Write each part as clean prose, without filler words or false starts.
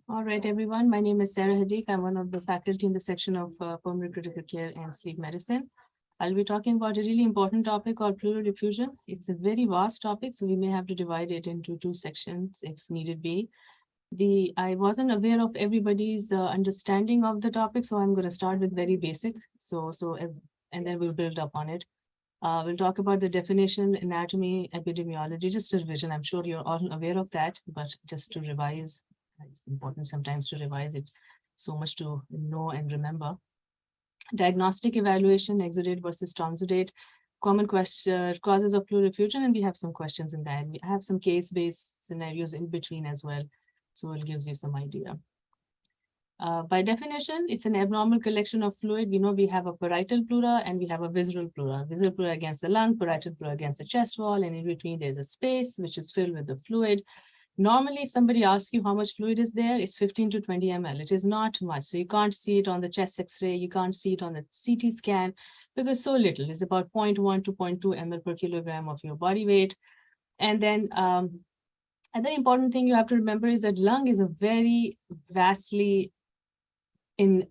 All right, everyone. My name is Sarah Hadik. I'm one of the faculty in the section of pulmonary critical care and sleep medicine. I'll be talking about a really important topic called pleural effusion. It's a very vast topic, so we may have to divide it into two sections if needed be. I wasn't aware of everybody's understanding of the topic, so I'm going to start with very basic. And then we'll build up on it. We'll talk about the definition, anatomy, epidemiology, just a revision. I'm sure you're all aware of that, but just to revise, it's important sometimes to revise it. So much to know and remember. Diagnostic evaluation, exudate versus tonsilate, common causes of pleural effusion, and we have some questions in that. We have some case-based scenarios in between as well, so it gives you some idea. By definition, it's an abnormal collection of fluid. We know we have a parietal pleura and we have a visceral pleura. Visceral pleura against the lung, parietal pleura against the chest wall, and in between there's a space which is filled with the fluid. Normally, if somebody asks you how much fluid is there, it's 15 to 20 ml. It is not much. So you can't see it on the chest X-ray. You can't see it on the CT scan because so little. It's about 0.1 to 0.2 ml per kilogram of your body weight. And then another important thing you have to remember is that lung is a very vastly in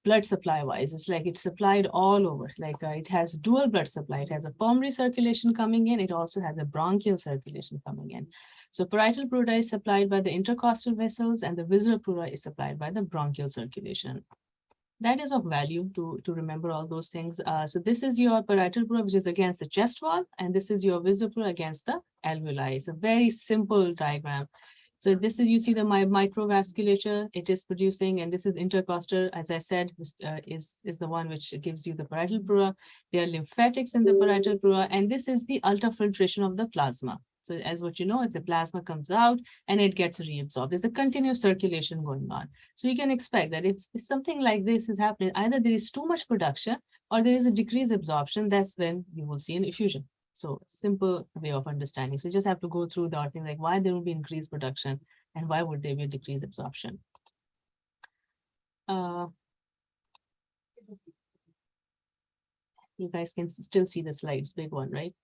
blood supply wise. It's like it's supplied all over. Like it has dual blood supply. It has a pulmonary circulation coming in. It also has a bronchial circulation coming in. So parietal pleura is supplied by the intercostal vessels and the visceral pleura is supplied by the bronchial circulation. That is of value to remember all those things. So this is your parietal pleura, which is against the chest wall, and this is your visceral pleura against the alveoli. It's a very simple diagram. So this is, you see the microvasculature it is producing, and this is intercostal, as I said, is the one which gives you the parietal pleura. There are lymphatics in the parietal pleura, and this is the ultrafiltration of the plasma. So as what you know, the plasma comes out and it gets reabsorbed. There's a continuous circulation going on. So you can expect that if something like this is happening, either there is too much production or there is a decreased absorption, that's when you will see an effusion. So simple way of understanding. So you just have to go through the thing like why there will be increased production and why would there be a decreased absorption. You guys can still see the slides, big one, right?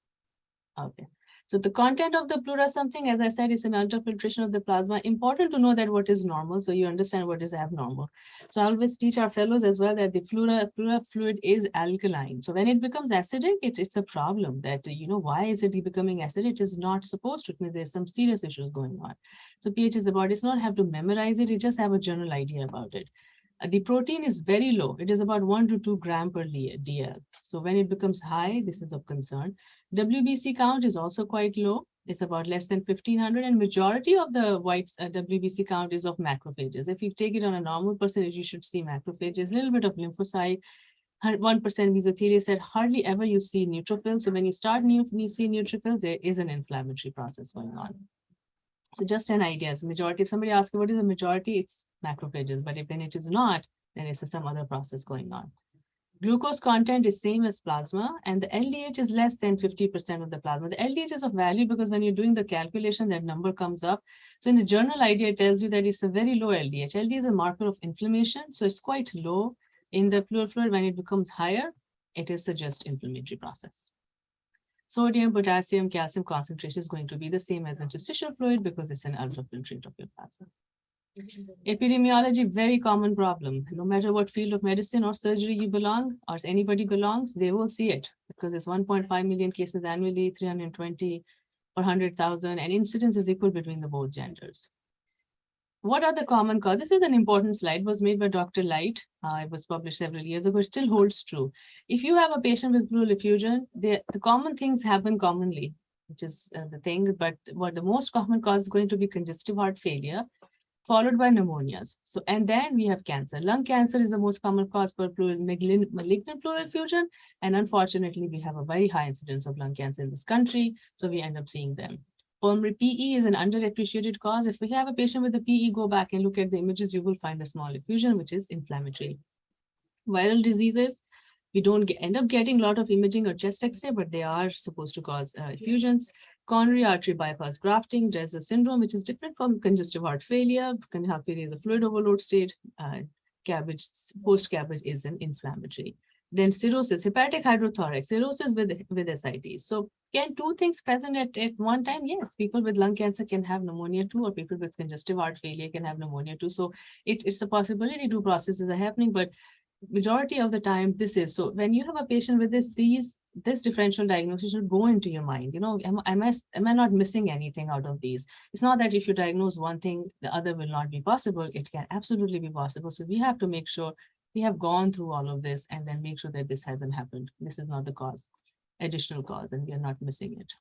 Okay. So the content of the pleura, something, as I said, is an ultrafiltration of the plasma. Important to know that what is normal, so you understand what is abnormal. So I always teach our fellows as well that the pleura fluid is alkaline. So when it becomes acidic, it's a problem that, why is it becoming acidic? It is not supposed to. It means there's some serious issues going on. So pH is about, it's not have to memorize it, you just have a general idea about it. The protein is very low. It is about 1 to 2 gram per DL. So when it becomes high, this is of concern. WBC count is also quite low. It's about less than 1500, and majority of the white WBC count is of macrophages. If you take it on a normal percentage, you should see macrophages, a little bit of lymphocyte, 1% mesothelial cell, hardly ever you see neutrophils. So when you start you see neutrophils, there is an inflammatory process going on. So just an idea. So majority, if somebody asks what is the majority, it's macrophages. But if when it is not, then it's some other process going on. Glucose content is same as plasma, and the LDH is less than 50% of the plasma. The LDH is of value because when you're doing the calculation, that number comes up. So in the general idea, it tells you that it's a very low LDH. LDH is a marker of inflammation, so it's quite low in the pleural fluid. When it becomes higher, it is suggest inflammatory process. Sodium, potassium, calcium concentration is going to be the same as interstitial fluid because it's an ultrafiltrate of your plasma. Epidemiology, very common problem. No matter what field of medicine or surgery you belong, or anybody belongs, they will see it because it's 1.5 million cases annually, 320 per 100,000, and incidence is equal between the both genders. What are the common causes? This is an important slide. It was made by Dr. Light. It was published several years ago. It still holds true. If you have a patient with pleural effusion, the common things happen commonly, which is the thing. But what the most common cause is going to be congestive heart failure, followed by pneumonias. So, and then we have cancer. Lung cancer is the most common cause for malignant pleural effusion. And unfortunately, we have a very high incidence of lung cancer in this country. So we end up seeing them. Pulmonary PE is an underappreciated cause. If we have a patient with a PE, go back and look at the images, you will find a small effusion, which is inflammatory. Viral diseases, we don't end up getting a lot of imaging or chest X-ray, but they are supposed to cause effusions. Coronary artery bypass grafting, Dresser syndrome, which is different from congestive heart failure. Congestive heart failure is a fluid overload state. Cabbage, post-cabbage is an inflammatory. Then cirrhosis, hepatic hydrothorax, cirrhosis with ascites. So can two things present at one time? Yes, people with lung cancer can have pneumonia too, or people with congestive heart failure can have pneumonia too. So it's a possibility two processes are happening, but majority of the time this is. So when you have a patient with this differential diagnosis should go into your mind, am I not missing anything out of these? It's not that if you diagnose one thing, the other will not be possible. It can absolutely be possible. So we have to make sure we have gone through all of this and then make sure that this hasn't happened. This is not the cause, additional cause, and we are not missing it.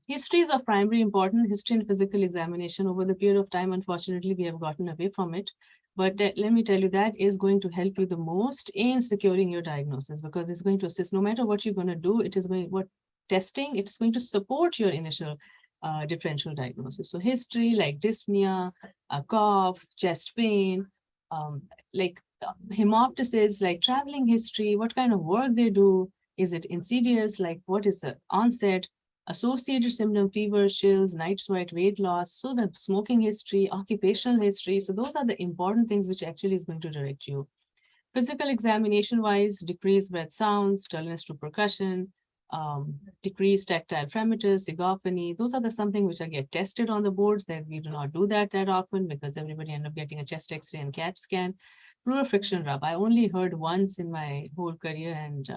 History is of primary importance. History and physical examination over the period of time, unfortunately, we have gotten away from it. But let me tell you, that is going to help you the most in securing your diagnosis, because it's going to assist no matter what you're going to do. It is going, what testing, it's going to support your initial differential diagnosis. So history like dyspnea, cough, chest pain, like hemoptysis, like traveling history, what kind of work they do. Is it insidious? Like what is the onset? Associated symptom, fever, chills, night sweat, weight loss. So the smoking history, occupational history. So those are the important things which actually is going to direct you. Physical examination wise, decreased breath sounds, dullness to percussion, decreased tactile parameters, sigophony. Those are the something which I get tested on the boards, that we do not do that often because everybody end up getting a chest X-ray and CAT scan. Pleural friction rub, I only heard once in my whole career, and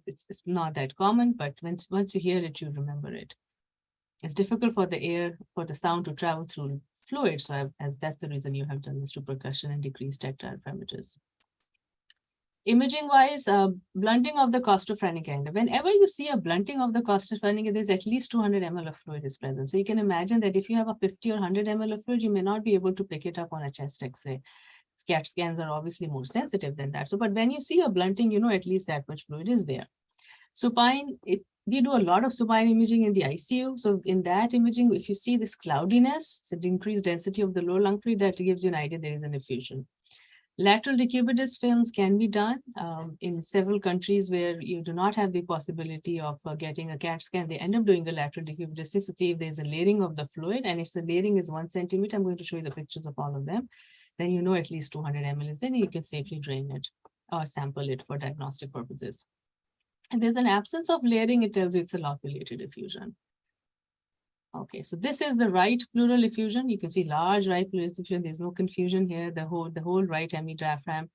it's not that common, but once you hear it, you remember it. It's difficult for the sound to travel through fluid, so as that's the reason you have done this to percussion and decreased tactile parameters. Imaging wise, blunting of the costophrenic end. Whenever you see a blunting of the costophrenic end, there's at least 200 ml of fluid is present. So you can imagine that if you have a 50 or 100 ml of fluid, you may not be able to pick it up on a chest X-ray. CAT scans are obviously more sensitive than that. So, but when you see a blunting, at least that much fluid is there. Supine, we do a lot of supine imaging in the ICU. So in that imaging, if you see this cloudiness, so the increased density of the lower lung fluid, that gives you an idea there is an effusion. Lateral decubitus films can be done in several countries where you do not have the possibility of getting a CAT scan. They end up doing a lateral decubitus to see if there's a layering of the fluid. And if the layering is 1 centimeter, I'm going to show you the pictures of all of them. Then at least 200 ml is, then you can safely drain it or sample it for diagnostic purposes. And there's an absence of layering, it tells you it's a loculated effusion. Okay, so this is the right pleural effusion. You can see large right pleural effusion. There's no confusion here. The whole right hemidiaphragm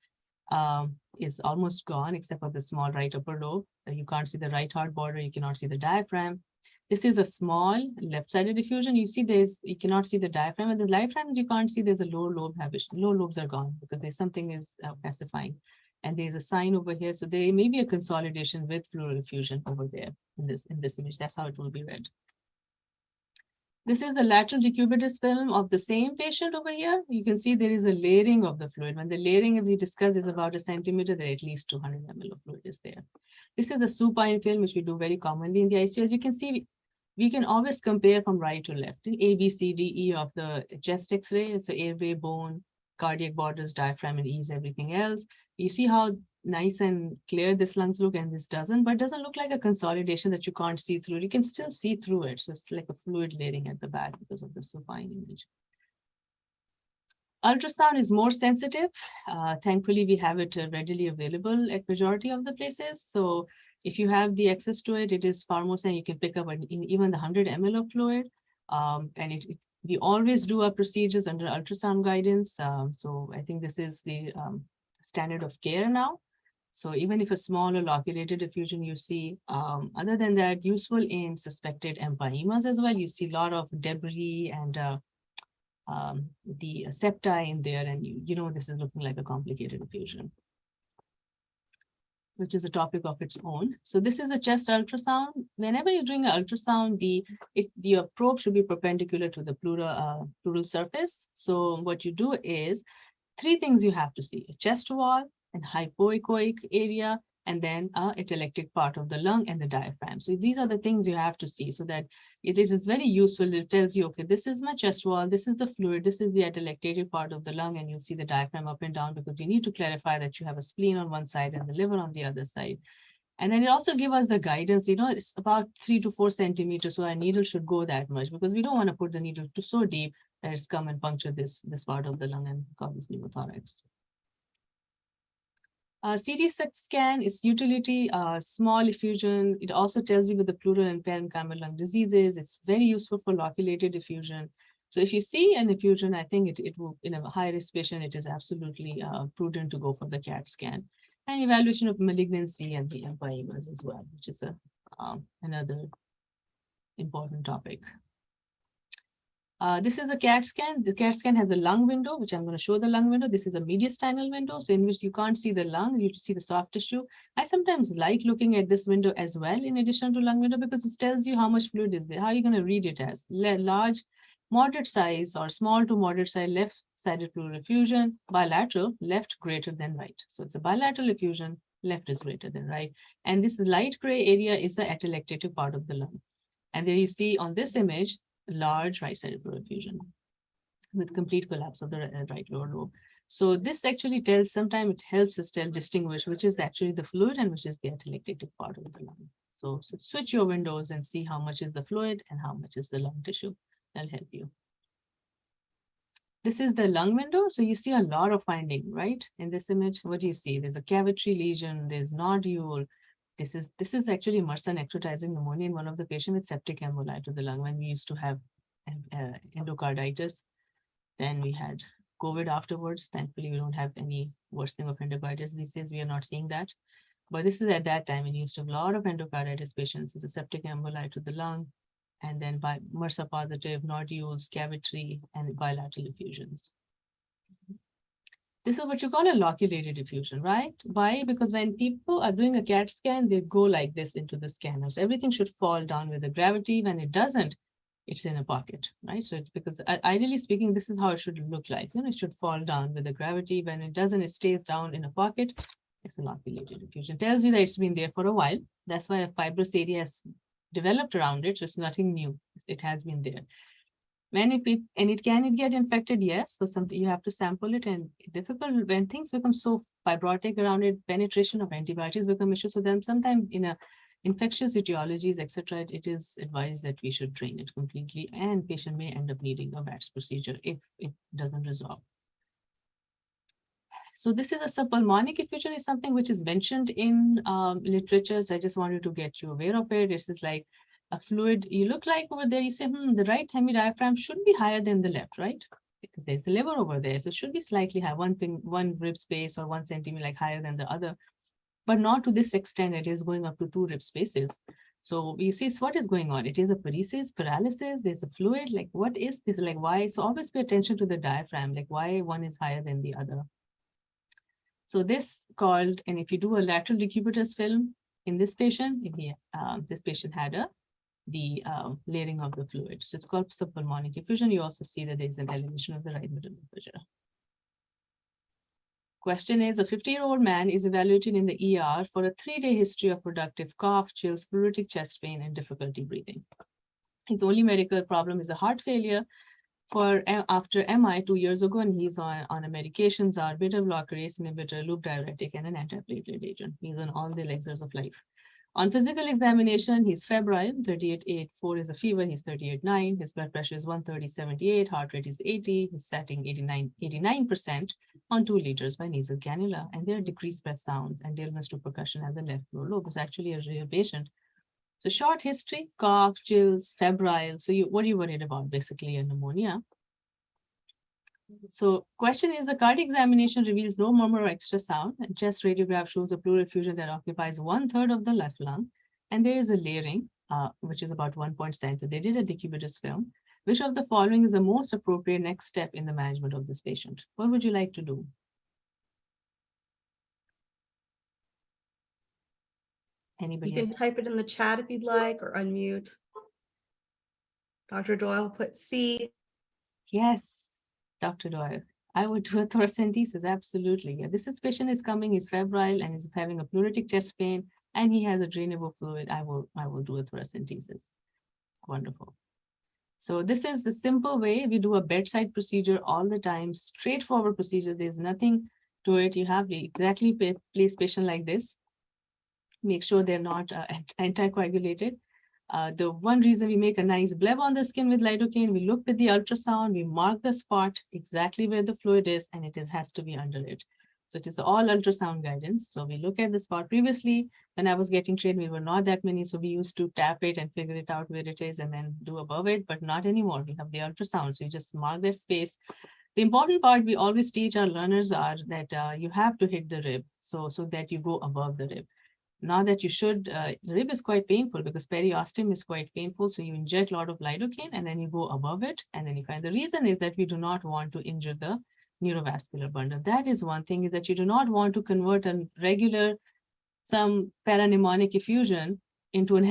is almost gone except for the small right upper lobe. You can't see the right heart border. You cannot see the diaphragm. This is a small left-sided effusion. You see you cannot see the diaphragm, and the diaphragms you can't see. There's a lower lobe habitation. Lower lobes are gone because there's something is pacifying. And there's a sign over here. So there may be a consolidation with pleural effusion over there in this image. That's how it will be read. This is the lateral decubitus film of the same patient over here. You can see there is a layering of the fluid. When the layering, as we discussed, is about 1 centimeter, there at least 200 ml of fluid is there. This is the supine film, which we do very commonly in the ICU. As you can see, we can always compare from right to left. A, B, C, D, E of the chest X-ray. So airway, bone, cardiac borders, diaphragm, and E is everything else. You see how nice and clear this lungs look, and this doesn't, but it doesn't look like a consolidation that you can't see through. You can still see through it. So it's like a fluid layering at the back because of the supine image. Ultrasound is more sensitive. Thankfully, we have it readily available at majority of the places. So if you have the access to it, it is far more sensitive. You can pick up in even the 100 ml of fluid. And we always do our procedures under ultrasound guidance. So I think this is the standard of care now. So even if a small or loculated effusion you see, other than that, useful in suspected empyemas as well. You see a lot of debris and the septi in there, and this is looking like a complicated effusion, which is a topic of its own. So this is a chest ultrasound. Whenever you're doing an ultrasound, the probe should be perpendicular to the pleural surface. So what you do is 3 things you have to see: a chest wall, and hypoechoic area, and then a atelectic part of the lung and the diaphragm. So these are the things you have to see, so that it is very useful. It tells you, okay, this is my chest wall, this is the fluid, this is the atelectated part of the lung, and you'll see the diaphragm up and down, because you need to clarify that you have a spleen on one side and the liver on the other side. And then it also gives us the guidance, it's about 3 to 4 centimeters, so our needle should go that much, because we don't want to put the needle so deep that it's come and puncture this part of the lung and causes pneumothorax. CT scan is utility, small effusion. It also tells you with the pleural and parenchymal lung diseases. It's very useful for loculated effusion. So if you see an effusion, I think it will, in a high-risk patient, it is absolutely prudent to go for the CAT scan. And evaluation of malignancy and the empyemas as well, which is another important topic. This is a CAT scan. The CAT scan has a lung window, which I'm going to show the lung window. This is a mediastinal window, so in which you can't see the lung, you see the soft tissue. I sometimes like looking at this window as well, in addition to lung window, because it tells you how much fluid is there. How are you going to read it as? Large, moderate size, or small to moderate size left-sided pleural effusion, bilateral, left greater than right. So it's a bilateral effusion, left is greater than right. And this light gray area is the atelectative part of the lung. And there you see on this image, large right-sided pleural effusion with complete collapse of the right lower lobe. So this actually tells, sometimes it helps us distinguish which is actually the fluid and which is the atelectative part of the lung. So switch your windows and see how much is the fluid and how much is the lung tissue. That'll help you. This is the lung window. So you see a lot of finding, right? In this image, what do you see? There's a cavitary lesion, there's nodule. This is actually MRSA necrotizing pneumonia in one of the patients with septic emboli to the lung when we used to have endocarditis. Then we had COVID afterwards. Thankfully, we don't have any worsening of endocarditis these days. We are not seeing that. But this is at that time, we used to have a lot of endocarditis patients with a septic emboli to the lung, and then by MRSA positive nodules, cavitary, and bilateral effusions. This is what you call a loculated effusion, right? Why? Because when people are doing a CAT scan, they go like this into the scanner. So everything should fall down with the gravity. When it doesn't, it's in a pocket, right? So it's because ideally speaking, this is how it should look like. You know, it should fall down with the gravity. When it doesn't, it stays down in a pocket. It's a loculated effusion. It tells you that it's been there for a while. That's why a fibrous area has developed around it. So it's nothing new. It has been there. Can it get infected? Yes. So you have to sample it, and difficult when things become so fibrotic around it, penetration of antibiotics become issue. So then sometimes in a infectious etiologies, etc., it is advised that we should drain it completely, and patient may end up needing a VATS procedure if it doesn't resolve. So this is a subpulmonic effusion, is something which is mentioned in literature. So I just wanted to get you aware of it. This is like a fluid. You look like over there, you say, the right hemidiaphragm should be higher than the left, right? Because there's the liver over there. So it should be slightly high, one rib space or 1 centimeter like higher than the other, but not to this extent. It is going up to 2 rib spaces. So you see, what is going on? It is a paresis, paralysis. There's a fluid. Like, what is this? Like, why? So always pay attention to the diaphragm, like why one is higher than the other. So this called, and if you do a lateral decubitus film in this patient, this patient had the layering of the fluid. So it's called subpulmonic effusion. You also see that there's an elevation of the right middle fissure. Question is, a 50-year-old man is evaluated in the ER for a 3-day history of productive cough, chills, pleuritic chest pain, and difficulty breathing. His only medical problem is a heart failure after MI 2 years ago, and he's on a medications are beta blocker, ACE inhibitor, loop diuretic, and an antiplatelet agent. He's on all the elixirs of life. On physical examination, he's febrile, 38.84 is a fever, he's 38.9, his blood pressure is 130/78, heart rate is 80, he's setting 89% on 2 liters by nasal cannula, and there are decreased breath sounds and dullness to percussion at the left lower lobe. It's actually a real patient. So short history, cough, chills, febrile. So what are you worried about? Basically a pneumonia. So question is, the cardiac examination reveals no murmur or extra sound, and chest radiograph shows a pleural effusion that occupies 1/3 of the left lung, and there is a layering, which is about 1 cm. So they did a decubitus film. Which of the following is the most appropriate next step in the management of this patient? What would you like to do? Anybody You can else? type it in the chat if you'd like, or unmute. Dr. Doyle put C. Yes, Dr. Doyle. I would do a thoracentesis, absolutely. Yeah, this patient is coming, he's febrile and is having a pleuritic chest pain, and he has a drainable fluid. I will do a thoracentesis. Wonderful. So this is the simple way. We do a bedside procedure all the time, straightforward procedure. There's nothing to it. You have to exactly place patient like this. Make sure they're not anticoagulated. The one reason we make a nice bleb on the skin with lidocaine, we look with the ultrasound, we mark the spot exactly where the fluid is, and it has to be under it. So it is all ultrasound guidance. So we look at the spot. Previously, when I was getting trained, we were not that many. So we used to tap it and figure it out where it is and then do above it, but not anymore. We have the ultrasound. So you just mark that space. The important part we always teach our learners are that you have to hit the rib so that you go above the rib. Not that you should, the rib is quite painful because periosteum is quite painful. So you inject a lot of lidocaine and then you go above it. And then you find the reason is that we do not want to injure the neurovascular bundle. That is one thing, is that you do not want to convert a regular, some paramnemonic effusion into an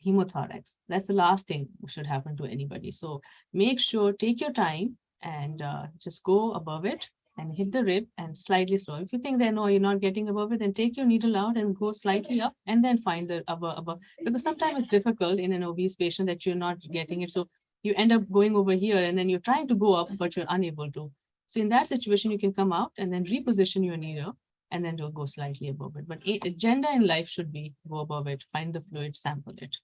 hemothorax. That's the last thing should happen to anybody. So make sure, take your time and just go above it and hit the rib and slightly slow. If you think that no, you're not getting above it, then take your needle out and go slightly up and then find the above. Because sometimes it's difficult in an obese patient that you're not getting it. So you end up going over here and then you're trying to go up, but you're unable to. So in that situation, you can come out and then reposition your needle and then you'll go slightly above it. But agenda in life should be go above it, find the fluid, sample it.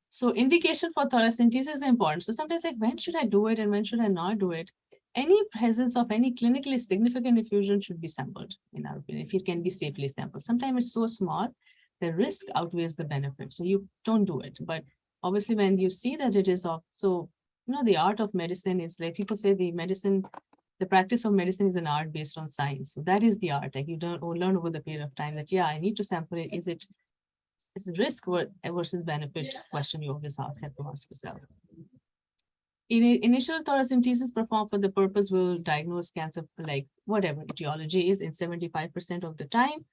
So indication for thoracentesis is important. So sometimes like, when should I do it and when should I not do it? Any presence of any clinically significant effusion should be sampled, in our opinion, if it can be safely sampled. Sometimes it's so small, the risk outweighs the benefit. So you don't do it. But obviously when you see that it is off, so, the art of medicine is like people say the practice of medicine is an art based on science. So that is the art. Like you don't learn over the period of time that, yeah, I need to sample it. Is risk versus benefit question you always have to ask yourself. Initial thoracentesis performed for the purpose will diagnose cancer, like whatever etiology is, in 75% of the time.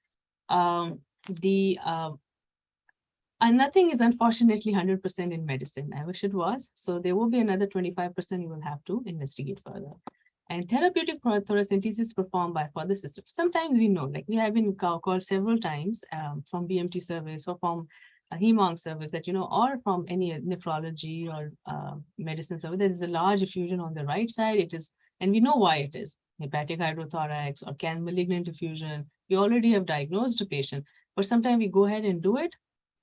And nothing is unfortunately 100% in medicine. I wish it was. So there will be another 25% you will have to investigate further. And therapeutic thoracentesis performed by further systems. Sometimes we know, like we have been called several times from BMT service or from a HEMONC service that, or from any nephrology or medicine service, there is a large effusion on the right side. It is, and we know why it is hepatic hydrothorax or malignant effusion. We already have diagnosed a patient, but sometimes we go ahead and do it,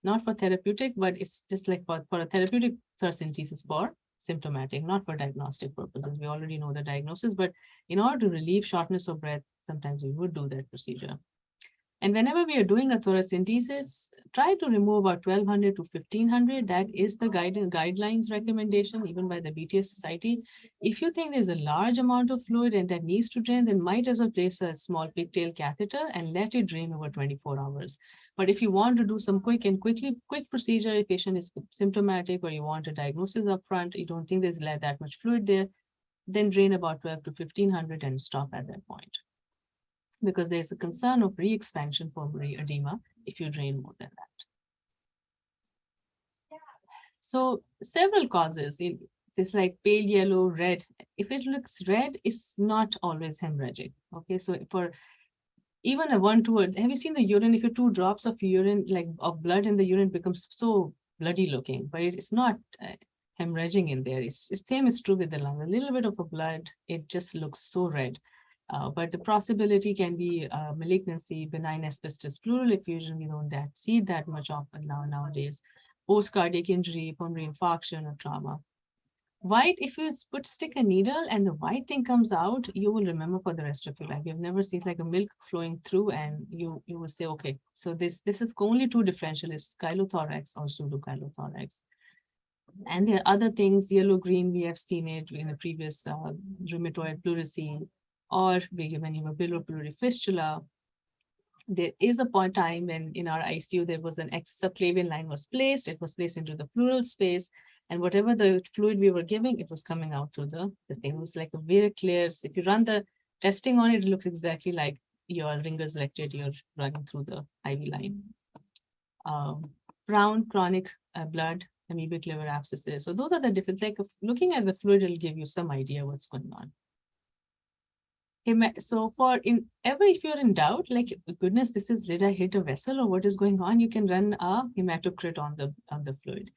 not for therapeutic, but it's just like for a therapeutic thoracentesis for symptomatic, not for diagnostic purposes. We already know the diagnosis, but in order to relieve shortness of breath, sometimes we would do that procedure. And whenever we are doing a thoracentesis, try to remove about 1200 to 1500. That is the guidelines recommendation, even by the BTS Society. If you think there's a large amount of fluid and that needs to drain, then might as well place a small pigtail catheter and let it drain over 24 hours. But if you want to do some quick procedure, if patient is symptomatic or you want a diagnosis up front, you don't think there's that much fluid there, then drain about 12 to 1500 and stop at that point. Because there's a concern of re-expansion pulmonary edema if you drain more than that. So several causes, it's like pale yellow, red. If it looks red, it's not always hemorrhagic. Okay, so for even a 1-2, have you seen the urine? If you 2 drops of urine, like of blood in the urine, becomes so bloody looking, but it's not hemorrhaging in there. It's same is true with the lung. A little bit of a blood, it just looks so red. But the possibility can be malignancy, benign asbestos, pleural effusion. We don't see that much often nowadays. Post-cardiac injury, pulmonary infarction, or trauma. White, if you stick a needle and the white thing comes out, you will remember for the rest of your life. You've never seen like a milk flowing through, and you will say, okay, so this is only 2 differential, is chylothorax or pseudochylothorax. And there are other things, yellow-green, we have seen it in the previous rheumatoid pleurisy, or when you have a pleural fistula. There is a point time when in our ICU, there was an subclavian line was placed. It was placed into the pleural space. And whatever the fluid we were giving, it was coming out to the thing. It was like a very clear, so if you run the testing on it, it looks exactly like your ringer's elected, you're running through the IV line. Brown chronic blood, amoebic liver abscesses. So those are the different, like looking at the fluid, it'll give you some idea what's going on. So if you're in doubt, like, goodness, did I hit a vessel or what is going on? You can run a hematocrit on the fluid.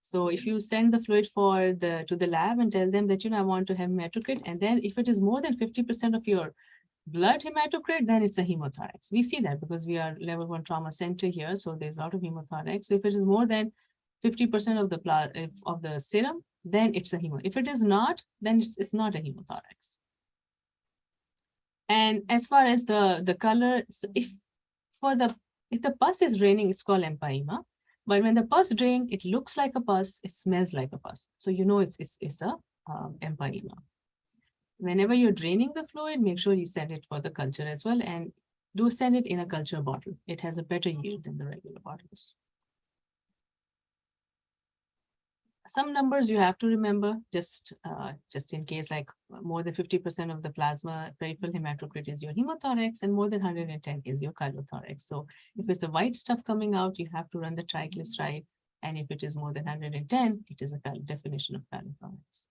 So if you send the fluid to the lab and tell them that, I want to have hematocrit, and then if it is more than 50% of your blood hematocrit, then it's a hemothorax. We see that because we are level 1 trauma center here. So there's a lot of hemothorax. So if it is more than 50% of the serum, then it's a hemothorax. If it is not, then it's not a hemothorax. And as far as the color, if the pus is draining, it's called empyema. But when the pus drain, it looks like a pus, it smells like a pus. So you know it's a empyema. Whenever you're draining the fluid, make sure you send it for the culture as well, and do send it in a culture bottle. It has a better yield than the regular bottles. Some numbers you have to remember just in case, like more than 50% of the plasma peripheral hematocrit is your hemothorax and more than 110 is your chylothorax. So if it's a white stuff coming out, you have to run the triglyceride. And if it is more than 110, it is a definition of chylothorax.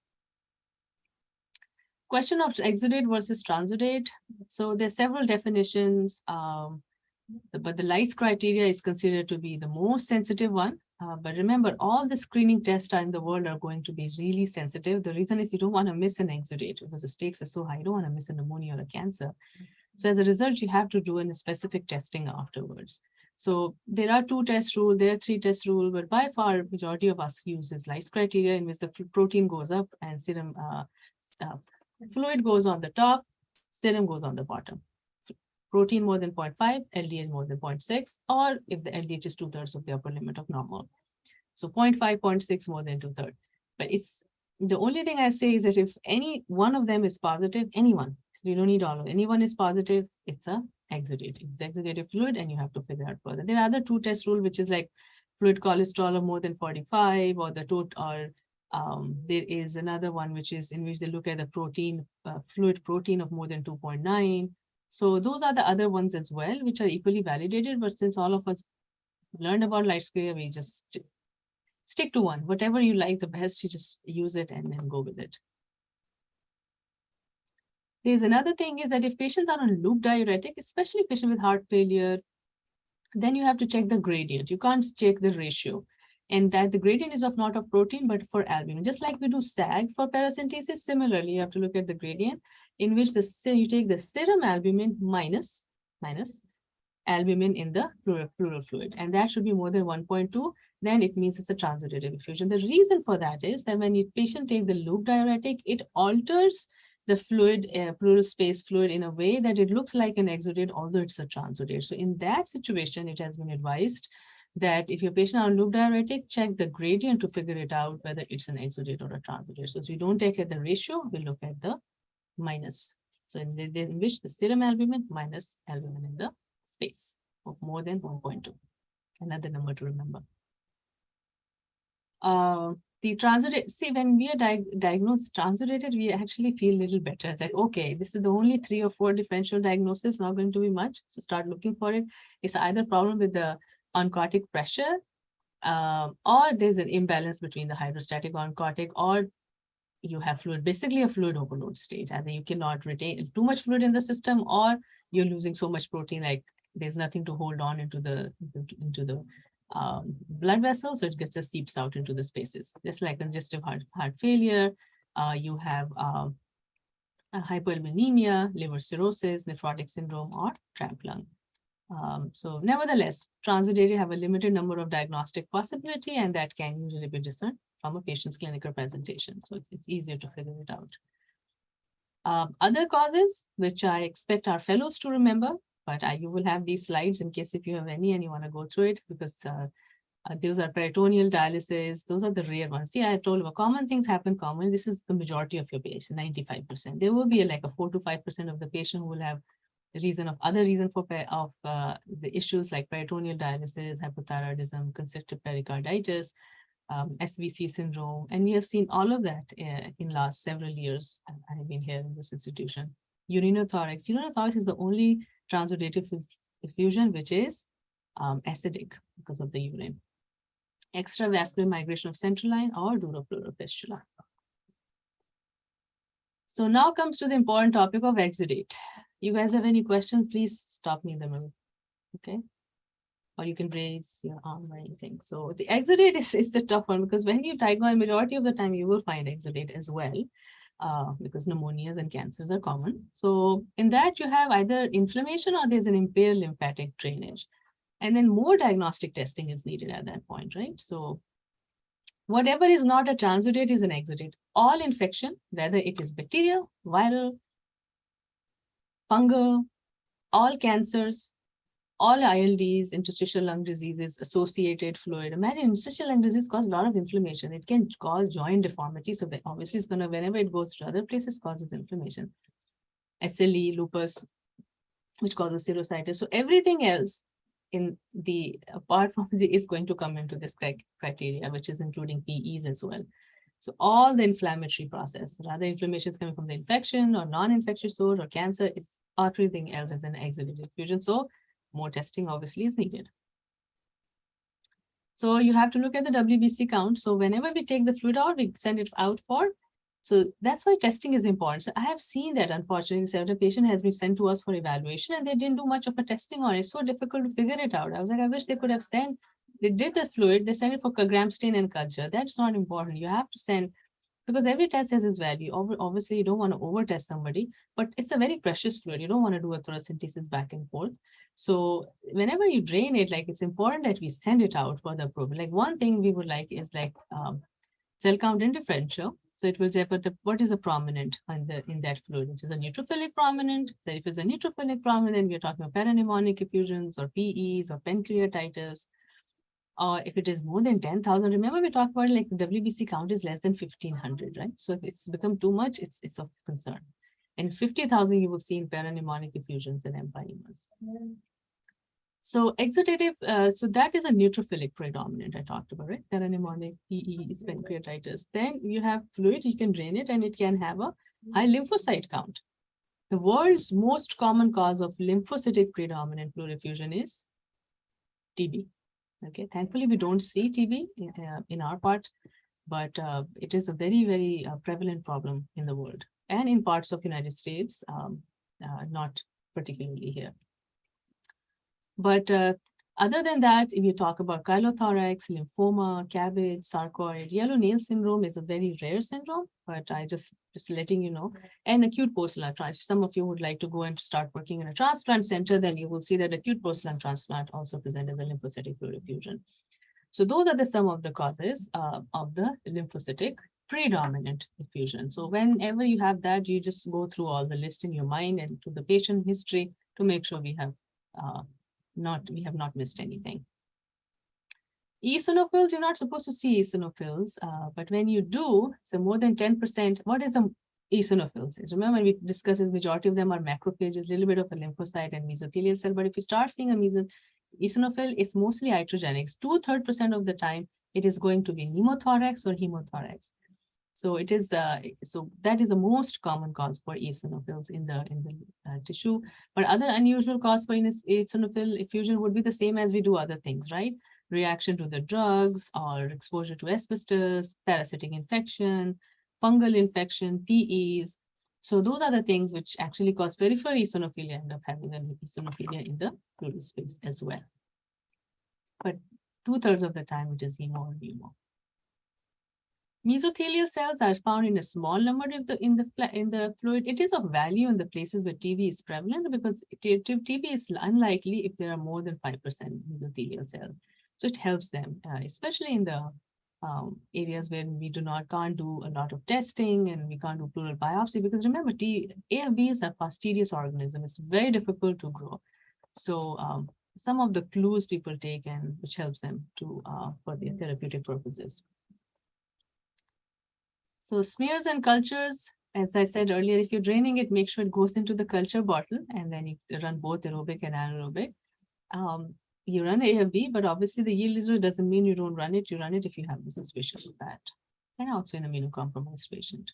Question of exudate versus transudate. So there's several definitions, but the Lights criteria is considered to be the most sensitive one. But remember, all the screening tests in the world are going to be really sensitive. The reason is you don't want to miss an exudate because the stakes are so high. You don't want to miss a pneumonia or a cancer. So as a result, you have to do a specific testing afterwards. So there are 2 test rules, there are 3 test rules, but by far majority of us uses Lights criteria in which the protein goes up and serum fluid goes on the top, serum goes on the bottom. Protein more than 0.5, LDH more than 0.6, or if the LDH is 2/3 of the upper limit of normal. So 0.5, 0.6 more than 2/3. But it's the only thing I say is that if any one of them is positive, anyone, so you don't need all of anyone is positive, it's a exudate. It's exudative fluid, and you have to figure out further. There are other 2 test rule, which is like fluid cholesterol of more than 45, or the total, or there is another one which is in which they look at the protein, fluid protein of more than 2.9. So those are the other ones as well, which are equally validated. But since all of us learned about Lights criteria, we just stick to one. Whatever you like the best, you just use it and then go with it. There's another thing is that if patients are on loop diuretic, especially patients with heart failure, then you have to check the gradient. You can't check the ratio. And that the gradient is of not of protein, but for albumin. Just like we do SAG for paracentesis, similarly, you have to look at the gradient in which you take the serum albumin minus albumin in the pleural fluid. And that should be more than 1.2. Then it means it's a transudative effusion. The reason for that is that when a patient takes the loop diuretic, it alters the fluid, pleural space fluid in a way that it looks like an exudate, although it's a transudate. So in that situation, it has been advised that if your patient on loop diuretic, check the gradient to figure it out whether it's an exudate or a transudate. So if you don't take at the ratio, we look at the minus. So in which the serum albumin minus albumin in the space of more than 1.2. Another number to remember. The transudate, see, when we are diagnosed transudated, we actually feel a little better. It's like, okay, this is the only 3 or 4 differential diagnosis, not going to be much. So start looking for it. It's either problem with the oncotic pressure, or there's an imbalance between the hydrostatic oncotic, or you have fluid, basically a fluid overload state. Either you cannot retain too much fluid in the system, or you're losing so much protein, like there's nothing to hold on into the blood vessels, so it just seeps out into the spaces. Just like congestive heart failure, you have a hypoalbuminemia, liver cirrhosis, nephrotic syndrome, or trapped lung. So nevertheless, transudated have a limited number of diagnostic possibility, and that can usually be discerned from a patient's clinical presentation. So it's easier to figure it out. Other causes, which I expect our fellows to remember, but you will have these slides in case if you have any and you want to go through it, because those are peritoneal dialysis. Those are the rare ones. Yeah, I told you, common things happen common. This is the majority of your patient, 95%. There will be like a 4 to 5% of the patient who will have other reason for the issues like peritoneal dialysis, hypothyroidism, constrictive pericarditis, SVC syndrome. And we have seen all of that in last several years. I have been here in this institution. Urinothorax. Urinothorax is the only transudative effusion which is acidic because of the urine. Extravascular migration of central line or duropleural fistula. So now comes to the important topic of exudate. You guys have any questions, please stop me in the middle, okay? Or you can raise your arm or anything. So the exudate is the tough one, because when you diagnose, majority of the time you will find exudate as well, because pneumonias and cancers are common. So in that you have either inflammation or there's an impaired lymphatic drainage. And then more diagnostic testing is needed at that point, right? So whatever is not a transudate is an exudate. All infection, whether it is bacterial, viral, fungal, all cancers, all ILDs, interstitial lung diseases, associated fluid. Imagine interstitial lung disease causes a lot of inflammation. It can cause joint deformity. So obviously it's going to, whenever it goes to other places, causes inflammation. SLE, lupus, which causes serositis. So everything else in the, apart from the, is going to come into this criteria, which is including PEs as well. So all the inflammatory process, rather inflammation is coming from the infection or non-infectious source or cancer, is everything else as an exudative effusion. So more testing obviously is needed. So you have to look at the WBC count. So whenever we take the fluid out, we send it out for. So that's why testing is important. So I have seen that unfortunately, several patient has been sent to us for evaluation and they didn't do much of a testing on it. It's so difficult to figure it out. I was like, I wish they could have sent, they did the fluid, they sent it for gram stain and culture. That's not important. You have to send, because every test has its value. Obviously, you don't want to over test somebody, but it's a very precious fluid. You don't want to do a thoracentesis back and forth. So whenever you drain it, like it's important that we send it out for the approval. Like one thing we would like is like cell count and differential. So it will say, but what is a prominent in that fluid, which is a neutrophilic prominent. So if it's a neutrophilic prominent, we're talking about paramnemonic effusions or PEs or pancreatitis. Or if it is more than 10,000, remember we talked about like the WBC count is less than 1,500, right? So if it's become too much, it's of concern. And 50,000 you will see in paramnemonic effusions and empyemas. So exudative, so that is a neutrophilic predominant I talked about, right? Paramnemonic, PEs, pancreatitis. Then you have fluid, you can drain it and it can have a high lymphocyte count. The world's most common cause of lymphocytic predominant pleural effusion is TB. Okay, thankfully we don't see TB in our part, but it is a very, very prevalent problem in the world and in parts of United States, not particularly here. But other than that, if you talk about chylothorax, lymphoma, cabbage, sarcoid, yellow nail syndrome is a very rare syndrome, but I just letting you know, and acute post-lung transplant. If some of you would like to go and start working in a transplant center, then you will see that acute post-lung transplant also presents as a lymphocytic fluid effusion. So those are the some of the causes of the lymphocytic predominant effusion. So whenever you have that, you just go through all the list in your mind and to the patient history to make sure we have not missed anything. Eosinophils, you're not supposed to see eosinophils, but when you do, so more than 10%, what is a eosinophils? Remember, we discussed the majority of them are macrophages, a little bit of a lymphocyte and mesothelial cell, but if you start seeing a eosinophil, it's mostly iatrogenic. 2/3% of the time, it is going to be pneumothorax or hemothorax. So it is so that is the most common cause for eosinophils in the tissue. But other unusual cause for eosinophil effusion would be the same as we do other things, right? Reaction to the drugs or exposure to asbestos, parasitic infection, fungal infection, PEs. So those are the things which actually cause peripheral eosinophilia, end up having an eosinophilia in the pleural space as well. But 2/3 of the time it is hemo or pneumo. Mesothelial cells are found in a small number in the fluid. It is of value in the places where TB is prevalent because TB is unlikely if there are more than 5% mesothelial cells. So it helps them, especially in the areas where we can't do a lot of testing and we can't do pleural biopsy because remember, AFB is a fastidious organism. It's very difficult to grow. So some of the clues people take and which helps them to for their therapeutic purposes. So smears and cultures, as I said earlier, if you're draining it, make sure it goes into the culture bottle and then you run both aerobic and anaerobic. You run AFB, but obviously the yield result doesn't mean you don't run it. You run it if you have the suspicion of that. And also in immunocompromised patient.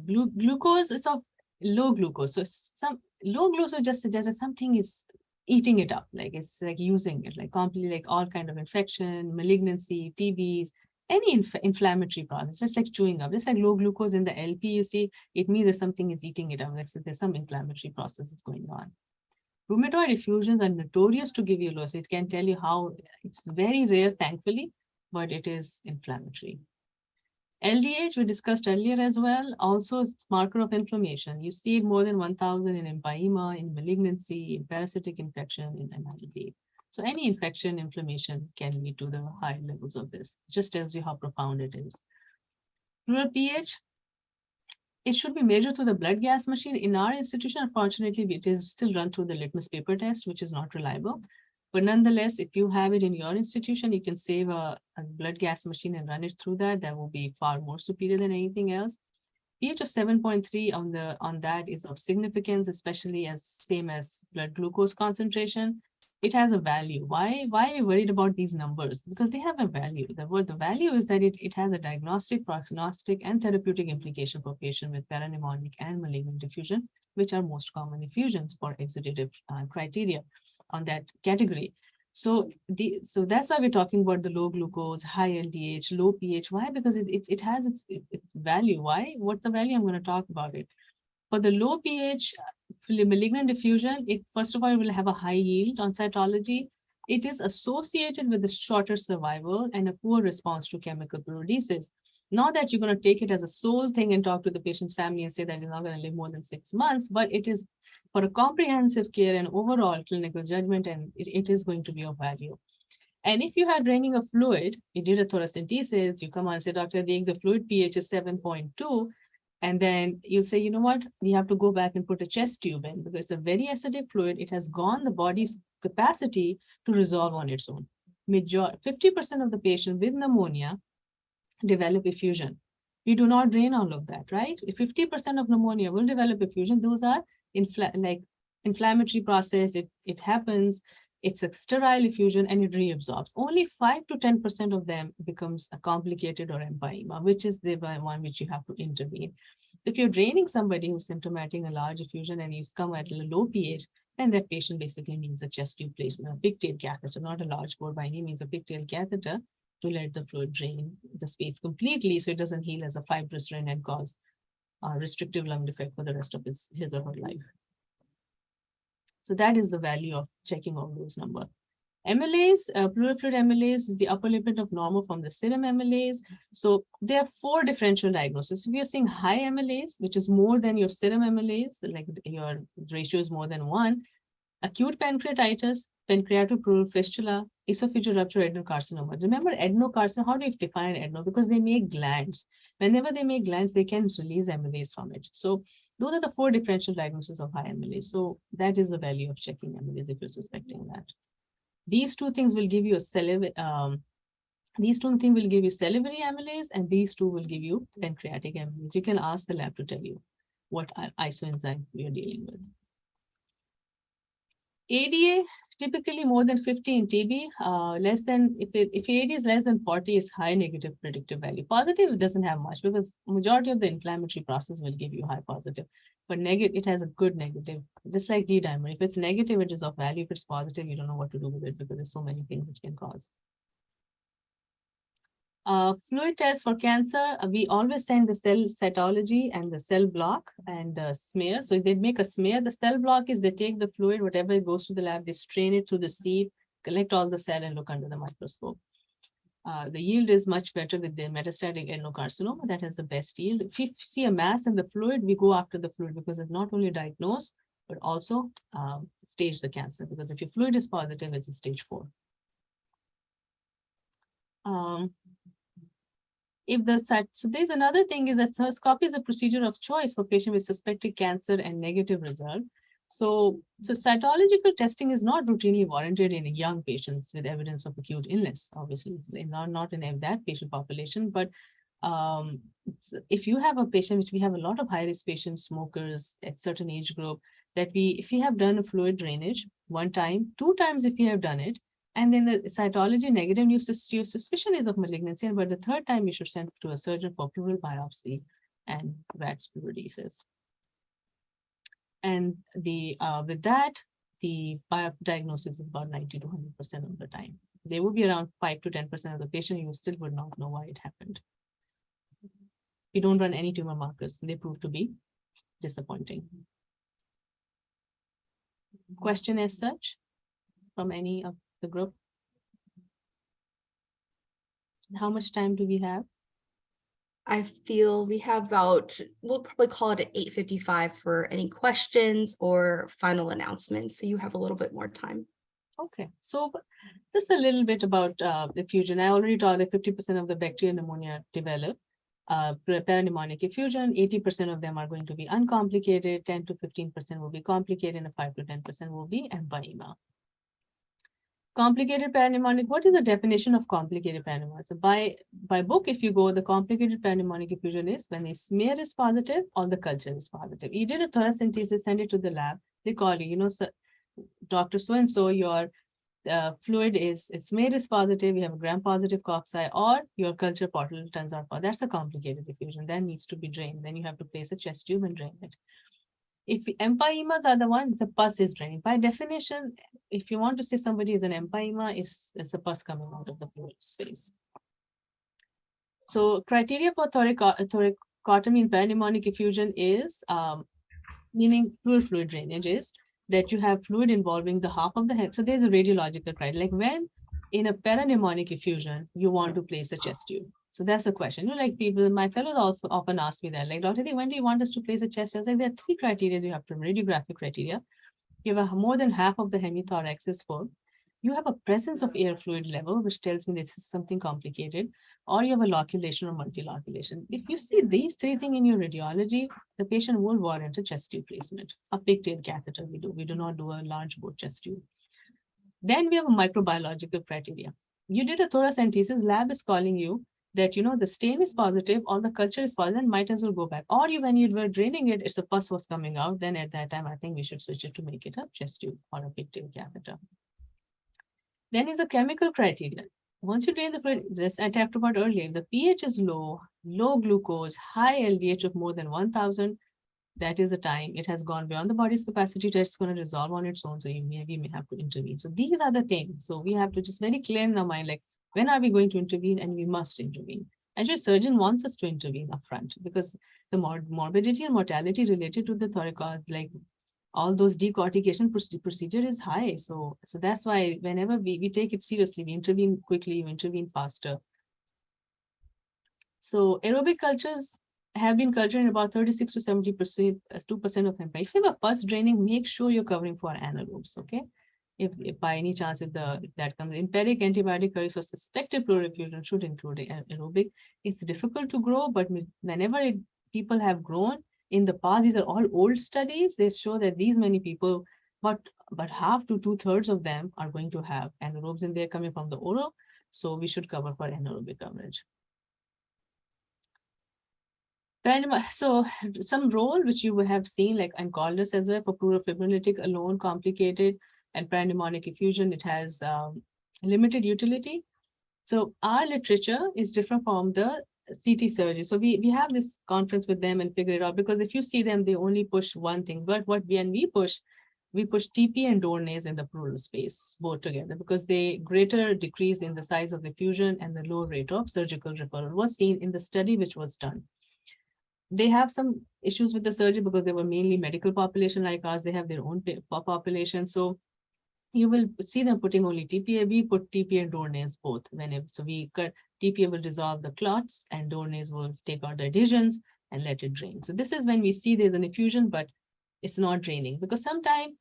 Glucose, it's of low glucose. So some low glucose just suggests that something is eating it up. Like it's like using it, like completely like all kind of infection, malignancy, TBs, any inflammatory process, just like chewing up, just like low glucose in the LP, you see, it means that something is eating it up. Like so there's some inflammatory process that's going on. Rheumatoid effusions are notorious to give you low. So it can tell you how it's very rare, thankfully, but it is inflammatory. LDH, we discussed earlier as well, also is marker of inflammation. You see it more than 1,000 in empyema, in malignancy, in parasitic infection, in MILD. So any infection, inflammation can lead to the high levels of this. Just tells you how profound it is. Pleural pH it should be measured through the blood gas machine. In our institution, unfortunately, it is still run through the litmus paper test, which is not reliable. But nonetheless, if you have it in your institution, you can save a blood gas machine and run it through that. That will be far more superior than anything else. pH of 7.3 on that is of significance, especially as same as blood glucose concentration. It has a value. Why are we worried about these numbers? Because they have a value. The value is that it has a diagnostic, prognostic, and therapeutic implication for patients with parapneumonic and malignant effusion, which are most common effusions for exudative criteria on that category. So that's why we're talking about the low glucose, high LDH, low pH. Why? Because it has its value. Why? What's the value? I'm going to talk about it. For the low pH malignant diffusion, it first of all will have a high yield on cytology. It is associated with a shorter survival and a poor response to chemical fluoridesis. Not that you're going to take it as a sole thing and talk to the patient's family and say that you're not going to live more than 6 months, but it is for a comprehensive care and overall clinical judgment, and it is going to be of value. And if you had draining of fluid, you did a thoracentesis, you come on and say, Dr. Deek, the fluid pH is 7.2, and then you'll say, you know what, we have to go back and put a chest tube in because it's a very acidic fluid. It has gone the body's capacity to resolve on its own. 50% of the patient with pneumonia develop effusion. You do not drain all of that, right? If 50% of pneumonia will develop effusion, those are inflammatory process. It happens. It's a sterile effusion and it reabsorbs. Only 5 to 10% of them becomes a complicated or empyema, which is the one which you have to intervene. If you're draining somebody who's symptomatic, a large effusion, and he's come at a low pH, then that patient basically needs a chest tube placement, a pigtail catheter, not a large bore by any means, a pigtail catheter to let the fluid drain the space completely so it doesn't heal as a fibrous ring and cause a restrictive lung defect for the rest of his or her life. So that is the value of checking all those numbers. MLAs, pleural fluid MLAs is the upper limit of normal from the serum MLAs. So there are 4 differential diagnoses. If you're seeing high MLAs, which is more than your serum MLAs, like your ratio is more than 1, acute pancreatitis, pancreatopleural fistula, esophageal rupture, adenocarcinoma. Remember adenocarcinoma, how do you define adeno? Because they make glands. Whenever they make glands, they can release MLAs from it. So those are the 4 differential diagnoses of high MLAs. So that is the value of checking MLAs if you're suspecting that. These 2 things will give you a salivary amylase, and these 2 will give you pancreatic amylase. You can ask the lab to tell you what isoenzyme you're dealing with. ADA, typically more than 50 in TB, less than, if ADA is less than 40, is high negative predictive value. Positive, it doesn't have much because majority of the inflammatory process will give you high positive, but negative, it has a good negative, just like D-dimer. If it's negative, it is of value. If it's positive, you don't know what to do with it because there's so many things it can cause. Fluid test for cancer, we always send the cell cytology and the cell block and smear. So they make a smear. The cell block is they take the fluid, whatever it goes to the lab, they strain it through the sieve, collect all the cell and look under the microscope. The yield is much better with the metastatic adenocarcinoma. That has the best yield. If you see a mass in the fluid, we go after the fluid because it's not only diagnose, but also stage the cancer. Because if your fluid is positive, it's a stage 4. So there's another thing is that cystoscopy is a procedure of choice for patients with suspected cancer and negative result. So cytological testing is not routinely warranted in young patients with evidence of acute illness, obviously not in that patient population, but if you have a patient, which we have a lot of high-risk patients, smokers at certain age group, that if you have done a fluid drainage 1 time, 2 times if you have done it, and then the cytology negative, your suspicion is of malignancy, but the 3rd time you should send to a surgeon for pleural biopsy and VATS fluoridesis. And with that, the diagnosis is about 90 to 100% of the time. There will be around 5 to 10% of the patient you still would not know why it happened. You don't run any tumor markers, they prove to be disappointing. Question as such from any of the group? How much time do we have? I feel we have about, we'll probably call it at 8:55 for any questions or final announcements. So you have a little bit more time. Okay, so just a little bit about effusion. I already talked that 50% of the bacterial pneumonia develop. Pneumonic effusion, 80% of them are going to be uncomplicated, 10 to 15% will be complicated, and 5 to 10% will be empyema. Complicated pneumonic, what is the definition of complicated pneumonic? So by book, if you go, the complicated pneumonic effusion is when the smear is positive or the culture is positive. You did a thoracentesis, send it to the lab, they call you, so, Dr. So-and-so, your fluid is, smear is positive, you have a gram-positive cocci, or your culture bottle turns out positive. That's a complicated effusion. That needs to be drained. Then you have to place a chest tube and drain it. If empyemas are the ones, the pus is draining. By definition, if you want to say somebody is an empyema, it's a pus coming out of the pleural space. So criteria for thoracotomy in pneumonic effusion is, meaning pleural fluid drainage is that you have fluid involving the half of the head. So there's a radiological criteria, like when in a parapneumonic effusion, you want to place a chest tube. So that's the question. Like people, my fellows also often ask me that, like, Dr. D, when do you want us to place a chest? I was like, there are 3 criteria you have to, radiographic criteria. You have more than half of the hemithorax is full. You have a presence of air fluid level, which tells me this is something complicated, or you have a loculation or multiloculation. If you see these 3 things in your radiology, the patient will warrant a chest tube placement. A pigtail catheter we do. We do not do a large bore chest tube. Then we have a microbiological criteria. You did a thoracentesis, lab is calling you that, the stain is positive or the culture is positive, might as well go back. Or when you were draining it, if the pus was coming out, then at that time, I think we should switch it to make it a chest tube or a pigtail catheter. Then is a chemical criteria. Once you drain the fluid, this I talked about earlier, the pH is low, low glucose, high LDH of more than 1000, that is the time it has gone beyond the body's capacity to, it's going to resolve on its own. So you may have to intervene. So these are the things. So we have to just very clear in our mind, like, when are we going to intervene? And we must intervene. And your surgeon wants us to intervene upfront because the morbidity and mortality related to the thoracotomy, like all those decortication procedure is high. So that's why whenever we take it seriously, we intervene quickly, we intervene faster. So aerobic cultures have been cultured in about 36 to 70%, as 2% of them. If you have a pus draining, make sure you're covering for anaerobes, okay? If by any chance, if that comes, empiric antibiotic coverage for suspected pleural effusion should include aerobic. It's difficult to grow, but whenever people have grown in the past, these are all old studies, they show that these many people, but half to 2/3 of them are going to have anaerobes in there coming from the oral. So we should cover for anaerobic coverage. So some role which you will have seen, like Ancaldus as well, for pleural fibrinolytic alone, complicated, and pneumonic effusion, it has limited utility. So our literature is different from the CT surgery. So we have this conference with them and figure it out, because if you see them, they only push one thing. But when we push TP and Dornase in the pleural space, both together, because they greater decrease in the size of the effusion and the low rate of surgical referral was seen in the study which was done. They have some issues with the surgery because they were mainly medical population like ours. They have their own population. So you will see them putting only TPA. We put TPA and Dornase both. So we cut, TPA will dissolve the clots and Dornase will take out the adhesions and let it drain. So this is when we see there's an effusion, but it's not draining, because sometimes,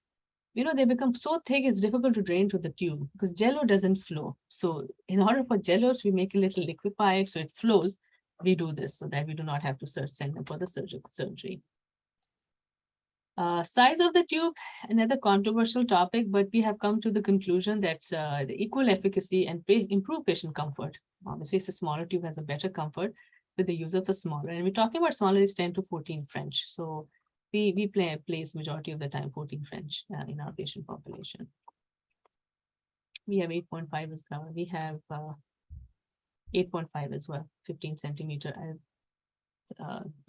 they become so thick, it's difficult to drain to the tube because jello doesn't flow. So in order for jellos, we make a little liquefied so it flows. We do this so that we do not have to send them for the surgery. Size of the tube, another controversial topic, but we have come to the conclusion that the equal efficacy and improve patient comfort. Obviously, it's a smaller tube has a better comfort with the use of a smaller. And we're talking about smaller is 10 to 14 French. So we place majority of the time 14 French in our patient population. We have 8.5 as well. We have 8.5 as well, 15 centimeter.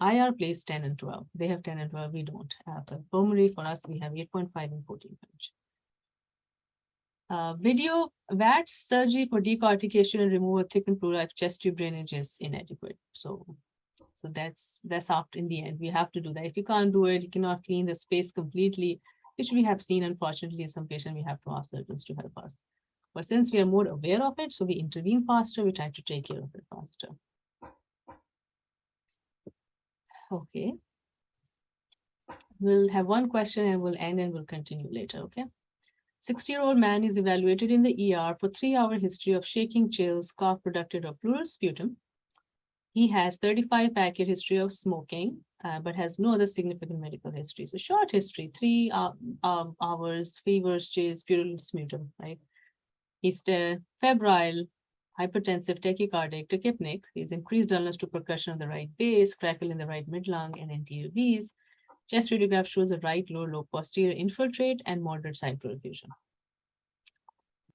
IR plays 10 and 12. They have 10 and 12, we don't. Pulmonary for us, we have 8.5 and 14 French. Video VATS surgery for decortication and removal of thickened pleural chest tube drainage is inadequate. So that's after, in the end, we have to do that. If you can't do it, you cannot clean the space completely, which we have seen, unfortunately, in some patients, we have to ask surgeons to help us. But since we are more aware of it, so we intervene faster, we try to take care of it faster. Okay. We'll have one question and we'll end and we'll continue later, okay? 60-year-old man is evaluated in the ER for 3-hour history of shaking, chills, cough, productive of pleural sputum. He has 35-pack history of smoking, but has no other significant medical history. So short history, 3 hours, fevers, chills, purulent sputum, right? He's febrile, hypertensive, tachycardic, tachypnic. He's increased dullness to percussion on the right base, crackle in the right midlung and anterior V's. Chest radiograph shows a right low posterior infiltrate and moderate side pleural effusion.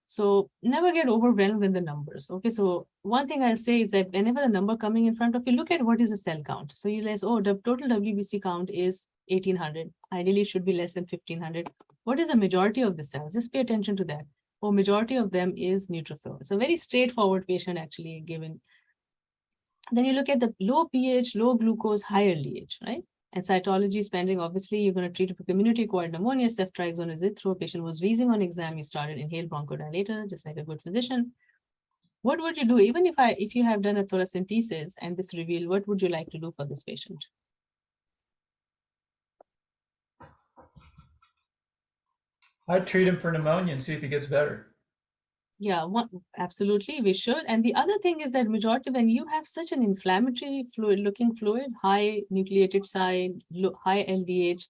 So never get overwhelmed with the numbers. Okay, so one thing I'll say is that whenever the number coming in front of you, look at what is the cell count. So you realize, oh, the total WBC count is 1800. Ideally, it should be less than 1500. What is the majority of the cells? Just pay attention to that. Oh, majority of them is neutrophil. It's a very straightforward patient actually given. Then you look at the low pH, low glucose, higher LDH, right? And cytology is pending. Obviously, you're going to treat it for community-acquired pneumonia, ceftriaxone is it. Patient was wheezing on exam. You started inhaled bronchodilator, just like a good physician. What would you do, even if you have done a thoracentesis and this revealed, what would you like to do for this patient? I'd treat him for pneumonia and see if he gets better. Yeah, absolutely, we should. And the other thing is that majority, when you have such an inflammatory looking fluid, high nucleated side, high LDH,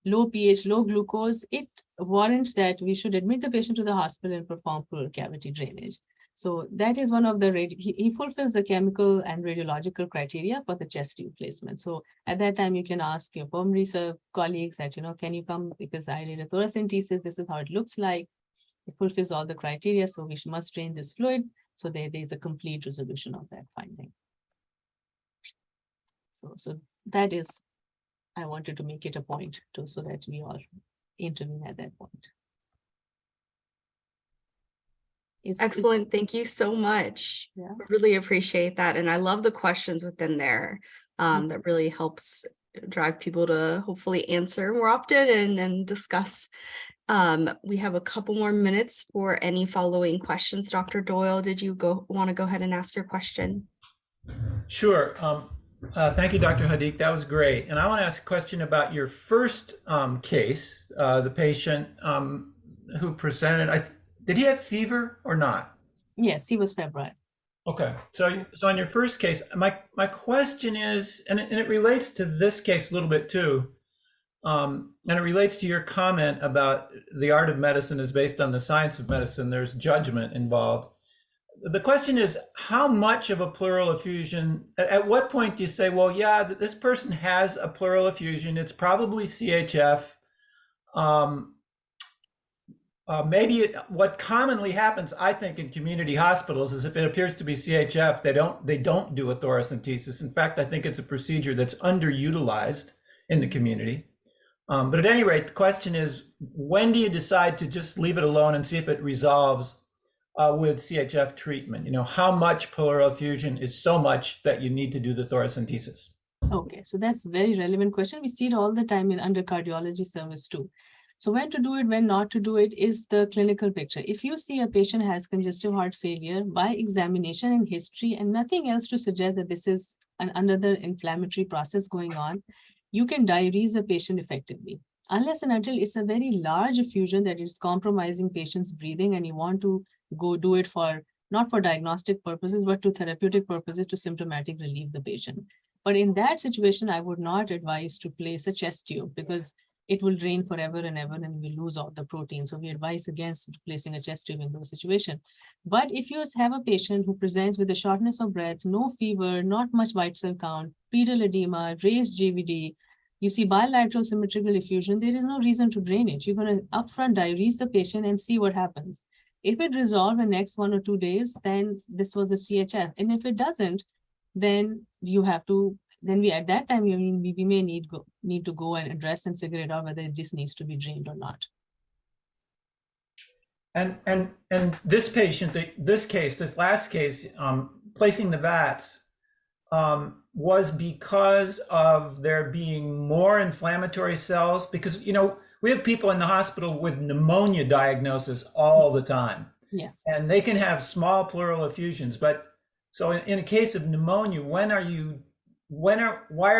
low pH, low glucose, it warrants that we should admit the patient to the hospital and perform pleural cavity drainage. So that is one of the, he fulfills the chemical and radiological criteria for the chest tube placement. So at that time, you can ask your pulmonary colleagues that, can you come because I did a thoracentesis, this is how it looks like. It fulfills all the criteria, so we must drain this fluid. So there's a complete resolution of that finding. So that is, I wanted to make it a point too, so that we all intervene at that point. Excellent. Thank you so much. Yeah. I really appreciate that. And I love the questions within there. That really helps drive people to hopefully answer more often and discuss. We have a couple more minutes for any following questions. Dr. Doyle, did you want to go ahead and ask your question? Sure. Thank you, Dr. Hadik. That was great. And I want to ask a question about your first case, the patient who presented. Did he have fever or not? Yes, he was febrile. Okay. So on your first case, my question is, and it relates to this case a little bit too, and it relates to your comment about the art of medicine is based on the science of medicine. There's judgment involved. The question is, how much of a pleural effusion, at what point do you say, well, yeah, this person has a pleural effusion, it's probably CHF. Maybe what commonly happens, I think, in community hospitals is if it appears to be CHF, they don't do a thoracentesis. In fact, I think it's a procedure that's underutilized in the community. But at any rate, the question is, when do you decide to just leave it alone and see if it resolves with CHF treatment? How much pleural effusion is so much that you need to do the thoracentesis? Okay, so that's a very relevant question. We see it all the time in under cardiology service too. So when to do it, when not to do it is the clinical picture. If you see a patient has congestive heart failure by examination and history and nothing else to suggest that this is another inflammatory process going on, you can diurese the patient effectively. Unless and until it's a very large effusion that is compromising patient's breathing and you want to go do it not for diagnostic purposes, but to therapeutic purposes to symptomatic relieve the patient. But in that situation, I would not advise to place a chest tube because it will drain forever and ever and we lose all the protein. So we advise against placing a chest tube in those situations. But if you have a patient who presents with a shortness of breath, no fever, not much white cell count, pedal edema, raised JVD, you see bilateral symmetrical effusion, there is no reason to drain it. You're going to upfront diurese the patient and see what happens. If it resolves in the next 1 or 2 days, then this was a CHF. And if it doesn't, then you have to, at that time, we may need to go and address and figure it out whether this needs to be drained or not. And this patient, this last case, placing the VATS, was because of there being more inflammatory cells? Because, we have people in the hospital with pneumonia diagnosis all the time. Yes. And they can have small pleural effusions. But so in a case of pneumonia, why are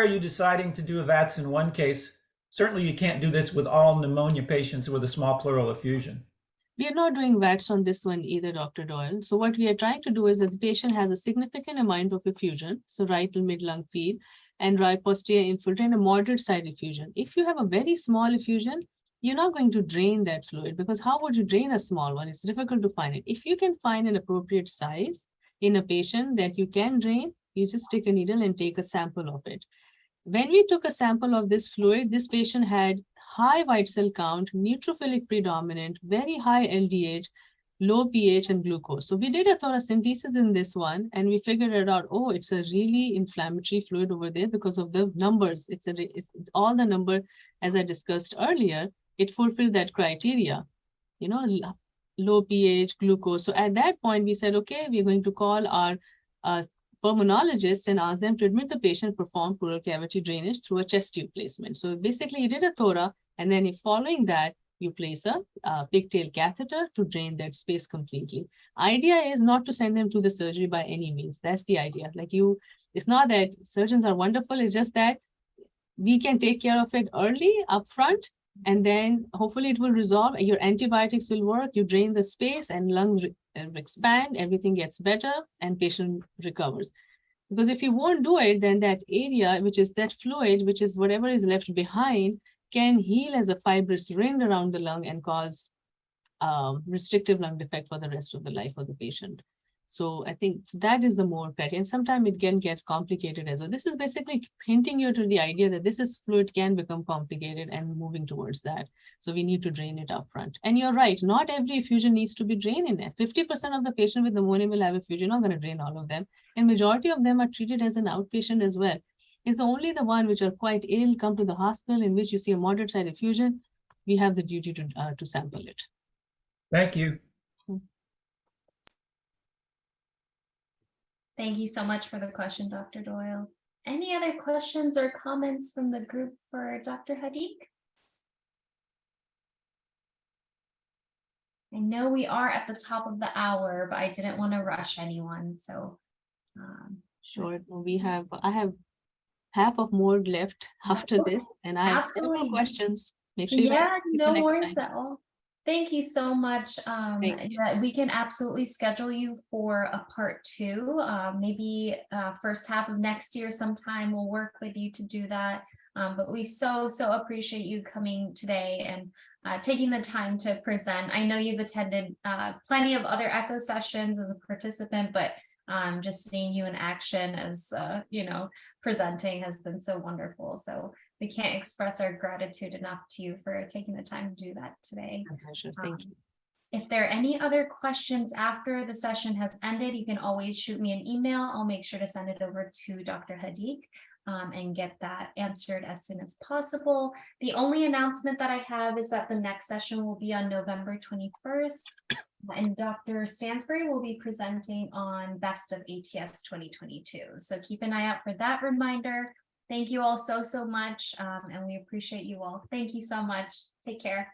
you deciding to do a VATS in one case? Certainly you can't do this with all pneumonia patients with a small pleural effusion. We are not doing VATS on this one either, Dr. Doyle. So what we are trying to do is that the patient has a significant amount of effusion, so right to mid-lung feed, and right posterior infiltrate, a moderate side effusion. If you have a very small effusion, you're not going to drain that fluid, because how would you drain a small one? It's difficult to find it. If you can find an appropriate size in a patient that you can drain, you just take a needle and take a sample of it. When we took a sample of this fluid, this patient had high white cell count, neutrophilic predominant, very high LDH, low pH and glucose. So we did a thoracentesis in this one, and we figured it out, oh, it's a really inflammatory fluid over there because of the numbers. It's all the number, as I discussed earlier, it fulfilled that criteria, you know, low pH, glucose. So at that point, we said, okay, we're going to call our pulmonologist and ask them to admit the patient, perform pleural cavity drainage through a chest tube placement. So basically you did a thora, and then if following that, you place a pigtail catheter to drain that space completely. Idea is not to send them to the surgery by any means. That's the idea. Like it's not that surgeons are wonderful, it's just that we can take care of it early upfront, and then hopefully it will resolve. Your antibiotics will work, you drain the space and lungs expand, everything gets better and patient recovers. Because if you won't do it, then that area, which is that fluid, which is whatever is left behind, can heal as a fibrous ring around the lung and cause restrictive lung defect for the rest of the life of the patient. So I think that is the more petty, and sometimes it can get complicated as well. This is basically hinting you to the idea that this is fluid can become complicated and moving towards that. So we need to drain it up front. And you're right, not every effusion needs to be drained in there. 50% of the patient with pneumonia will have effusion, not going to drain all of them. And majority of them are treated as an outpatient as well. It's only the one which are quite ill, come to the hospital, in which you see a moderate side effusion, we have the duty to sample it. Thank you. Thank you so much for the question, Dr. Doyle. Any other questions or comments from the group for Dr. Hadik? I know we are at the top of the hour, but I didn't want to rush anyone, so. Sure, I have half of more left after this, and I have several questions. Make sure no worries at all. Thank you so much. Yeah, we can absolutely schedule you for a part 2. Maybe first half of next year sometime. We'll work with you to do that. But we so appreciate you coming today and taking the time to present. I know you've attended plenty of other echo sessions as a participant, but just seeing you in action as presenting has been so wonderful. So we can't express our gratitude enough to you for taking the time to do that today. my pleasure. Thank you. If there are any other questions after the session has ended, you can always shoot me an email. I'll make sure to send it over to Dr. Hadik and get that answered as soon as possible. The only announcement that I have is that the next session will be on November 21st. And Dr. Stansbury will be presenting on Best of ATS 2022. So keep an eye out for that reminder. Thank you all so much. And we appreciate you all. Thank you so much. Take care.